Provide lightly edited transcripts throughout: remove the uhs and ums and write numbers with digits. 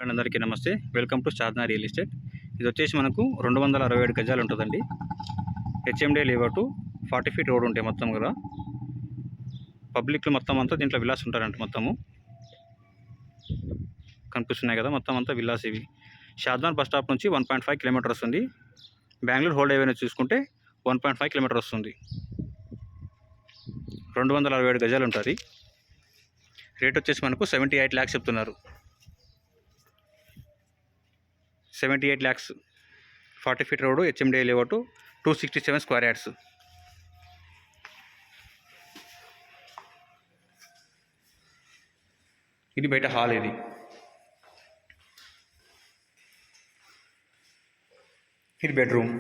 And అందరికీ నమస్తే. Welcome to Sadhana real estate. ఇది వచ్చేసి మనకు 267 గజాలు ఉంటుందండి. హెచ్ఎండి లేఅవుట్ 40 ఫీట్ రోడ్ ఉంటాయి మొత్తం కూడా. పబ్లిక్లో మొత్తం అంతా దీంట్లో విల్లాస్ ఉంటారంట. మొత్తము కనిపిస్తున్నాయి కదా, మొత్తం అంతా విల్లాస్ ఇవి. షాద్నార్ బస్ స్టాప్ నుంచి 1.5 కిలోమీటర్ వస్తుంది. బెంగళూరు హోల్డ్ హైవే చూసుకుంటే 1.5 కిలోమీటర్ వస్తుంది. 267 గజాలు ఉంటుంది. రేట్ వచ్చేసి మనకు 78 lakhs చెప్తున్నారు. 78 lakhs, 40 feet road, HMD layout, 267 square yards. ఇది బయట హాల్. ఇది బెడ్రూమ్.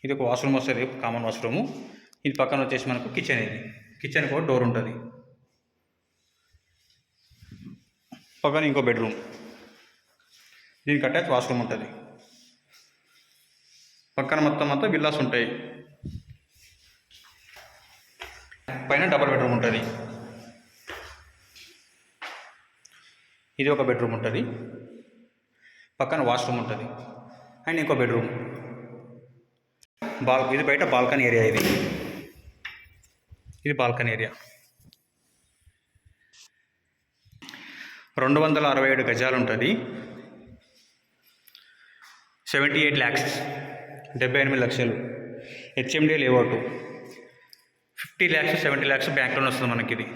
ఇది ఒక వాష్రూమ్ వస్తుంది, కామన్ వాష్రూము. ఇది పక్కన వచ్చేసి మనకు కిచెన్. కిచెన్కి ఒక డోర్ ఉంటుంది. పక్కన ఇంకో బెడ్రూమ్. దీనికి అటాచ్ వాష్రూమ్ ఉంటుంది. పక్కన మొత్తం అంతా విల్లాస్ ఉంటాయి. పైన డబల్ బెడ్రూమ్ ఉంటుంది. ఇది ఒక బెడ్రూమ్ ఉంటుంది. పక్కన వాష్రూమ్ ఉంటుంది అండ్ ఇంకో బెడ్రూమ్. ఇది బయట బాల్కనీ ఏరియా. ఇది బాల్కనీ ఏరియా. 267 గజాలు ఉంటుంది. 78 lakhs, 78 లక్షలు. HMD layout 50 lakhs, 70 lakhs bank loan వస్తుంది మనకి. ఇది